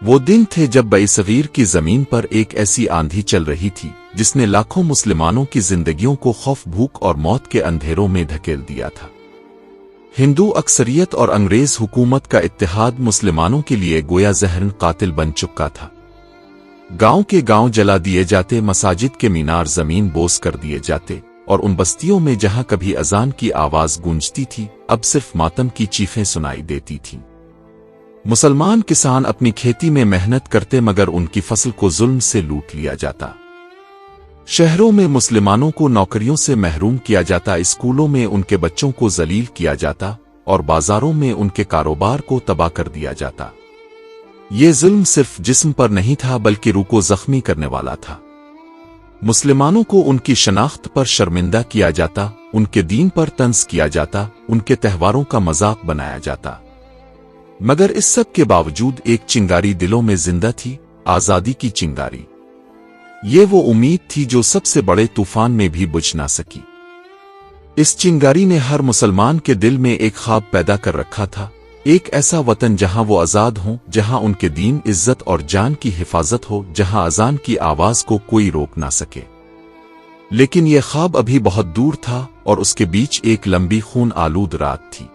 وہ دن تھے جب بئسغیر کی زمین پر ایک ایسی آندھی چل رہی تھی جس نے لاکھوں مسلمانوں کی زندگیوں کو خوف، بھوک اور موت کے اندھیروں میں دھکیل دیا تھا۔ ہندو اکثریت اور انگریز حکومت کا اتحاد مسلمانوں کے لیے گویا زہرن قاتل بن چکا تھا۔ گاؤں کے گاؤں جلا دیے جاتے، مساجد کے مینار زمین بوس کر دیے جاتے، اور ان بستیوں میں جہاں کبھی اذان کی آواز گونجتی تھی اب صرف ماتم کی چیخیں سنائی دیتی تھیں۔ مسلمان کسان اپنی کھیتی میں محنت کرتے مگر ان کی فصل کو ظلم سے لوٹ لیا جاتا۔ شہروں میں مسلمانوں کو نوکریوں سے محروم کیا جاتا، اسکولوں میں ان کے بچوں کو ذلیل کیا جاتا، اور بازاروں میں ان کے کاروبار کو تباہ کر دیا جاتا۔ یہ ظلم صرف جسم پر نہیں تھا بلکہ روح کو زخمی کرنے والا تھا۔ مسلمانوں کو ان کی شناخت پر شرمندہ کیا جاتا، ان کے دین پر طنز کیا جاتا، ان کے تہواروں کا مذاق بنایا جاتا۔ مگر اس سب کے باوجود ایک چنگاری دلوں میں زندہ تھی، آزادی کی چنگاری۔ یہ وہ امید تھی جو سب سے بڑے طوفان میں بھی بجھ نہ سکی۔ اس چنگاری نے ہر مسلمان کے دل میں ایک خواب پیدا کر رکھا تھا، ایک ایسا وطن جہاں وہ آزاد ہوں، جہاں ان کے دین، عزت اور جان کی حفاظت ہو، جہاں اذان کی آواز کو کوئی روک نہ سکے۔ لیکن یہ خواب ابھی بہت دور تھا، اور اس کے بیچ ایک لمبی خون آلود رات تھی۔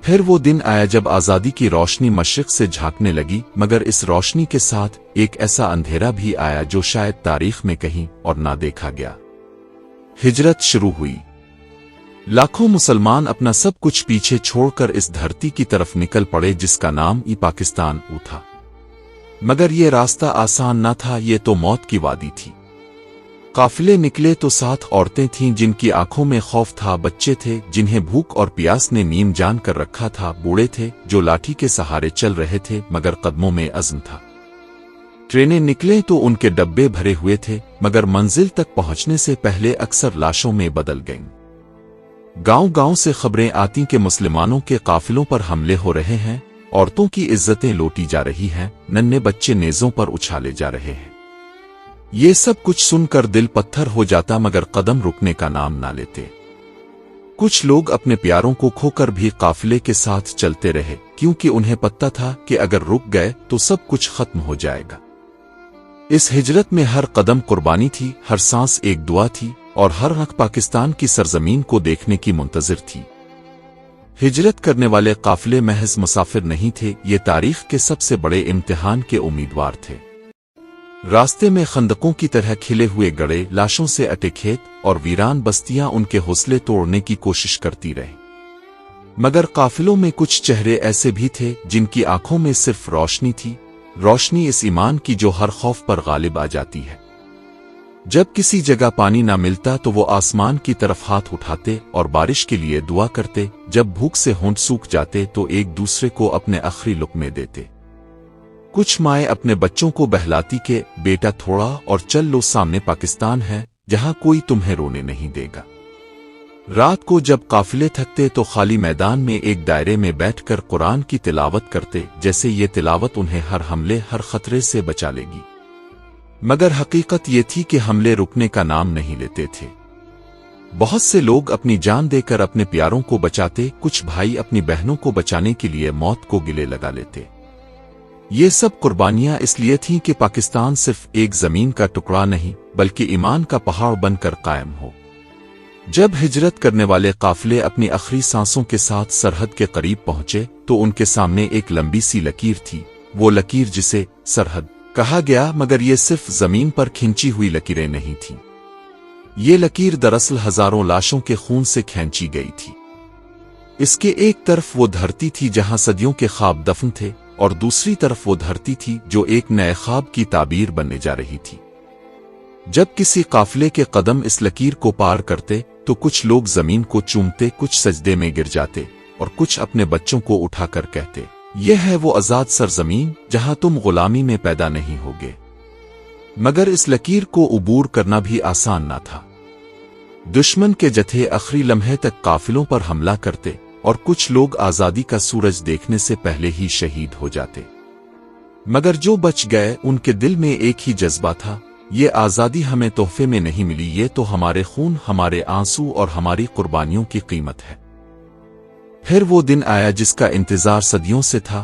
پھر وہ دن آیا جب آزادی کی روشنی مشرق سے جھانکنے لگی، مگر اس روشنی کے ساتھ ایک ایسا اندھیرا بھی آیا جو شاید تاریخ میں کہیں اور نہ دیکھا گیا۔ ہجرت شروع ہوئی۔ لاکھوں مسلمان اپنا سب کچھ پیچھے چھوڑ کر اس دھرتی کی طرف نکل پڑے جس کا نام پاکستان تھا۔ مگر یہ راستہ آسان نہ تھا، یہ تو موت کی وادی تھی۔ قافلے نکلے تو ساتھ عورتیں تھیں جن کی آنکھوں میں خوف تھا، بچے تھے جنہیں بھوک اور پیاس نے نیم جان کر رکھا تھا، بوڑھے تھے جو لاٹھی کے سہارے چل رہے تھے مگر قدموں میں عزم تھا۔ ٹرینیں نکلیں تو ان کے ڈبے بھرے ہوئے تھے مگر منزل تک پہنچنے سے پہلے اکثر لاشوں میں بدل گئیں۔ گاؤں گاؤں سے خبریں آتی کہ مسلمانوں کے قافلوں پر حملے ہو رہے ہیں، عورتوں کی عزتیں لوٹی جا رہی ہیں، ننھے بچے نیزوں پر اچھالے جا رہے ہیں۔ یہ سب کچھ سن کر دل پتھر ہو جاتا مگر قدم رکنے کا نام نہ لیتے۔ کچھ لوگ اپنے پیاروں کو کھو کر بھی قافلے کے ساتھ چلتے رہے کیونکہ انہیں پتہ تھا کہ اگر رک گئے تو سب کچھ ختم ہو جائے گا۔ اس ہجرت میں ہر قدم قربانی تھی، ہر سانس ایک دعا تھی، اور ہر آنکھ پاکستان کی سرزمین کو دیکھنے کی منتظر تھی۔ ہجرت کرنے والے قافلے محض مسافر نہیں تھے، یہ تاریخ کے سب سے بڑے امتحان کے امیدوار تھے۔ راستے میں خندقوں کی طرح کھلے ہوئے گڑھے، لاشوں سے اٹے کھیت اور ویران بستیاں ان کے حوصلے توڑنے کی کوشش کرتی رہیں۔ مگر قافلوں میں کچھ چہرے ایسے بھی تھے جن کی آنکھوں میں صرف روشنی تھی، روشنی اس ایمان کی جو ہر خوف پر غالب آ جاتی ہے۔ جب کسی جگہ پانی نہ ملتا تو وہ آسمان کی طرف ہاتھ اٹھاتے اور بارش کے لیے دعا کرتے، جب بھوک سے ہونٹ سوکھ جاتے تو ایک دوسرے کو اپنے آخری لقمے دیتے۔ کچھ مائیں اپنے بچوں کو بہلاتی کہ بیٹا تھوڑا اور چل لو، سامنے پاکستان ہے جہاں کوئی تمہیں رونے نہیں دے گا۔ رات کو جب قافلے تھکتے تو خالی میدان میں ایک دائرے میں بیٹھ کر قرآن کی تلاوت کرتے، جیسے یہ تلاوت انہیں ہر حملے، ہر خطرے سے بچا لے گی۔ مگر حقیقت یہ تھی کہ حملے رکنے کا نام نہیں لیتے تھے۔ بہت سے لوگ اپنی جان دے کر اپنے پیاروں کو بچاتے، کچھ بھائی اپنی بہنوں کو بچانے کے لیے موت کو گلے لگا لیتے۔ یہ سب قربانیاں اس لیے تھیں کہ پاکستان صرف ایک زمین کا ٹکڑا نہیں بلکہ ایمان کا پہاڑ بن کر قائم ہو۔ جب ہجرت کرنے والے قافلے اپنی آخری سانسوں کے ساتھ سرحد کے قریب پہنچے تو ان کے سامنے ایک لمبی سی لکیر تھی، وہ لکیر جسے سرحد کہا گیا، مگر یہ صرف زمین پر کھینچی ہوئی لکیریں نہیں تھیں۔ یہ لکیر دراصل ہزاروں لاشوں کے خون سے کھینچی گئی تھی۔ اس کے ایک طرف وہ دھرتی تھی جہاں صدیوں کے خواب دفن تھے، اور دوسری طرف وہ دھرتی تھی جو ایک نئے خواب کی تعبیر بننے جا رہی تھی۔ جب کسی قافلے کے قدم اس لکیر کو پار کرتے تو کچھ لوگ زمین کو چومتے، کچھ سجدے میں گر جاتے، اور کچھ اپنے بچوں کو اٹھا کر کہتے، یہ ہے وہ آزاد سرزمین جہاں تم غلامی میں پیدا نہیں ہوگے۔ مگر اس لکیر کو عبور کرنا بھی آسان نہ تھا۔ دشمن کے جتھے آخری لمحے تک قافلوں پر حملہ کرتے، اور کچھ لوگ آزادی کا سورج دیکھنے سے پہلے ہی شہید ہو جاتے۔ مگر جو بچ گئے ان کے دل میں ایک ہی جذبہ تھا، یہ آزادی ہمیں تحفے میں نہیں ملی، یہ تو ہمارے خون، ہمارے آنسو اور ہماری قربانیوں کی قیمت ہے۔ پھر وہ دن آیا جس کا انتظار صدیوں سے تھا،